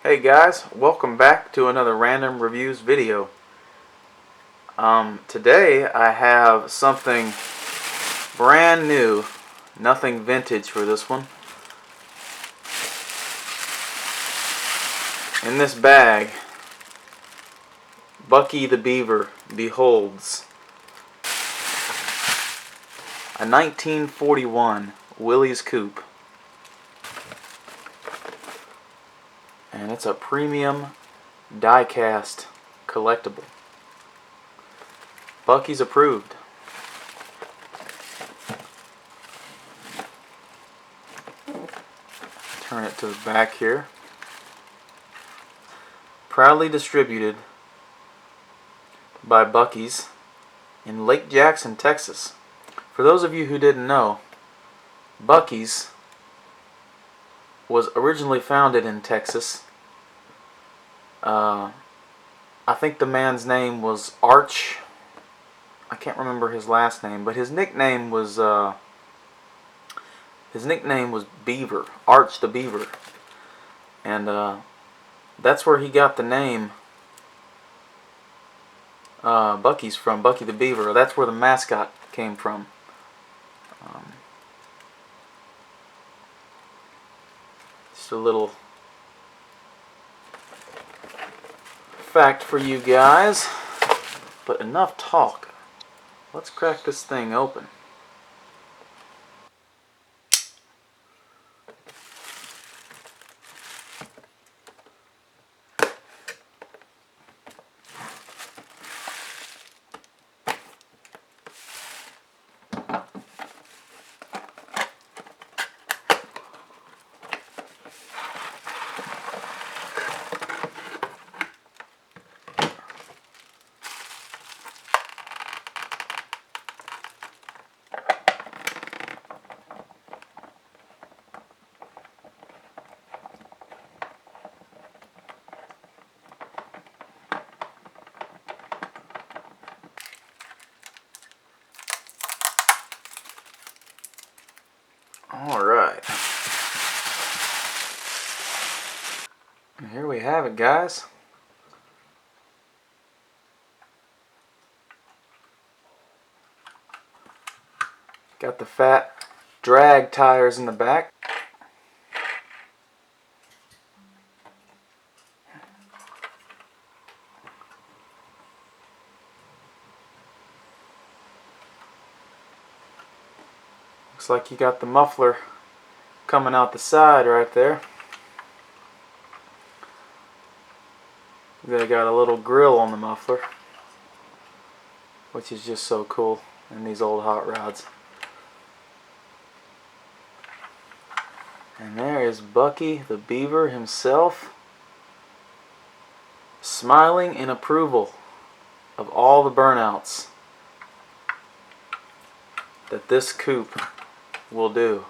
Hey guys, welcome back to another random reviews video. Today I have something brand new, nothing vintage for this one. In this bag, Buc-ee the Beaver beholds a 1941 Willys Coupe. And it's a premium die-cast collectible. Buc-ee's approved. Turn it to the back here. Proudly distributed by Buc-ee's in Lake Jackson, Texas. For those of you who didn't know, Buc-ee's was originally founded in Texas. I think the man's name was Arch. I can't remember his last name, but his nickname was Beaver, Arch the Beaver, and that's where he got the name Buc-ee's from. Buc-ee the Beaver. That's where the mascot came from. Just a little fact for you guys. But enough talk. Let's crack this thing open. Alright. And here we have it, guys. Got the fat drag tires in the back. Looks like you got the muffler coming out the side right there. They got a little grill on the muffler, which is just so cool in these old hot rods. And there is Buc-ee the Beaver himself, smiling in approval of all the burnouts that this coupe will do.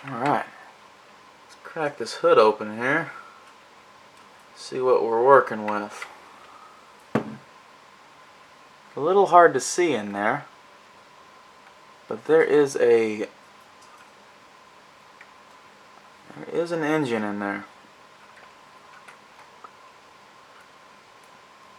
Alright, let's crack this hood open here, see what we're working with. A little hard to see in there, but there is an engine in there,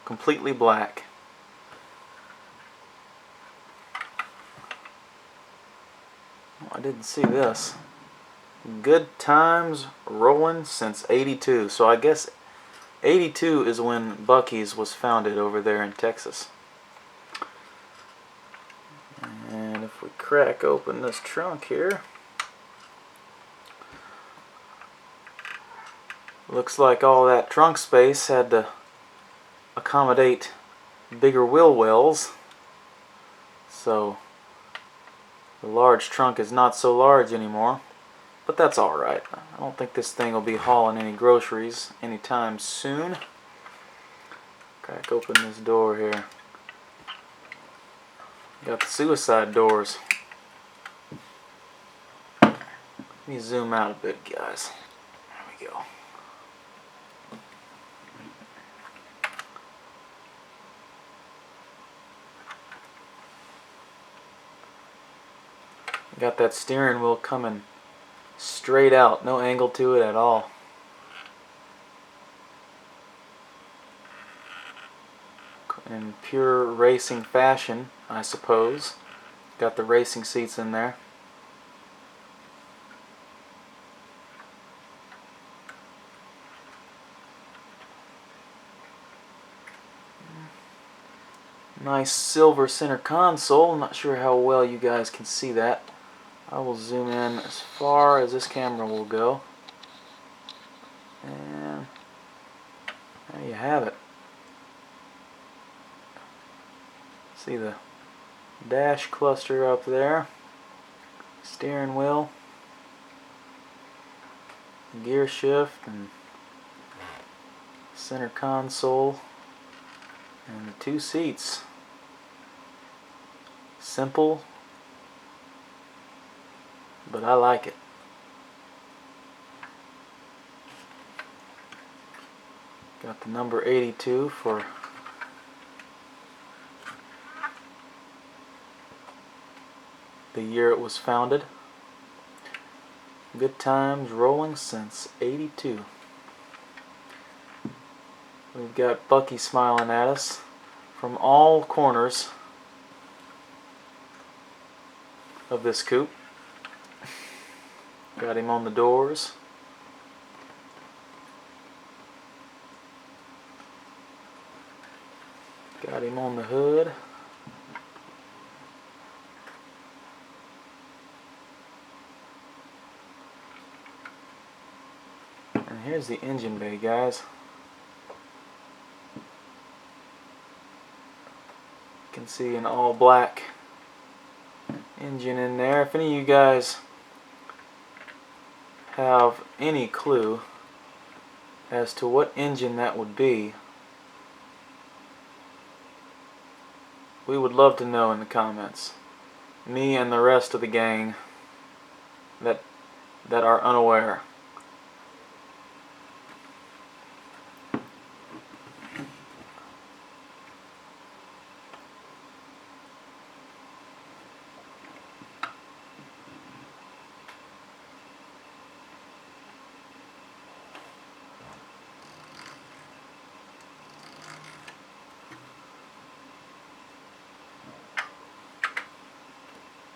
completely black. Oh, I didn't see this. Good times rolling since '82. So I guess '82 is when Buc-ee's was founded over there in Texas. And if we crack open this trunk here, looks like all that trunk space had to accommodate bigger wheel wells. So the large trunk is not so large anymore. But that's alright. I don't think this thing will be hauling any groceries anytime soon. Crack open this door here. Got the suicide doors. Let me zoom out a bit, guys. There we go. Got that steering wheel coming straight out, no angle to it at all. In pure racing fashion, I suppose. Got the racing seats in there. Nice silver center console. I'm not sure how well you guys can see that. I will zoom in as far as this camera will go. And there you have it. See the dash cluster up there. Steering wheel. Gear shift and center console. And the two seats. Simple, but I like it. Got the number 82 for the year it was founded. Good times rolling since '82. We've got Buc-ee smiling at us from all corners of this coupe. Got him on the doors. Got him on the hood. And here's the engine bay, guys. You can see an all black engine in there. If any of you guys have any clue as to what engine that would be, we would love to know in the comments. Me and the rest of the gang that are unaware.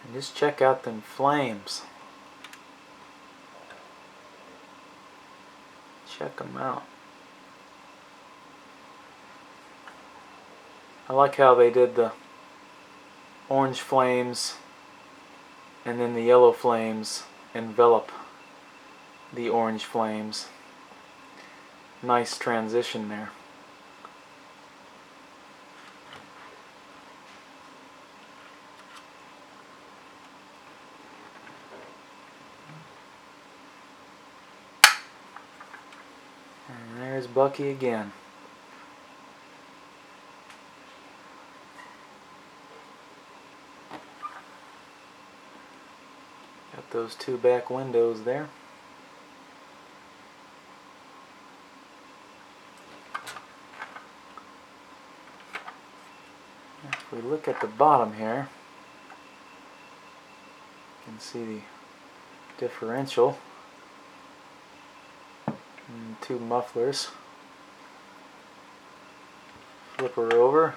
And just check out them flames. Check them out. I like how they did the orange flames and then the yellow flames envelop the orange flames. Nice transition there. And there's Buc-ee again. Got those two back windows there. If we look at the bottom here, you can see the differential and two mufflers. Flip her over,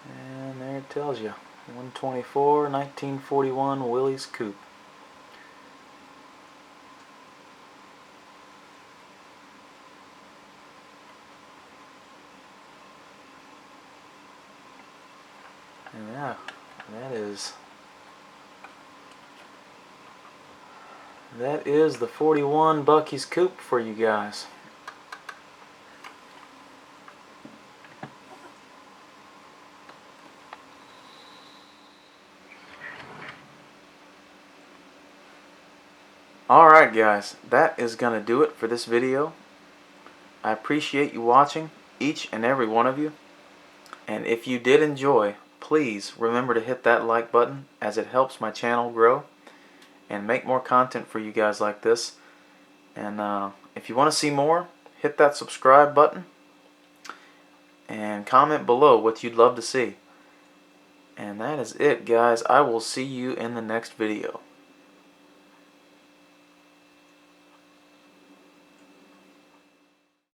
and there it tells you 124 1941 Willys Coupe. And yeah, that is the 41 Buc-ee's Coupe for you guys. Alright guys, that is going to do it for this video. I appreciate you watching, each and every one of you. And if you did enjoy, please remember to hit that like button, as it helps my channel grow and make more content for you guys like this. And if you want to see more, hit that subscribe button and comment below what you'd love to see. And that is it, guys. I will see you in the next video.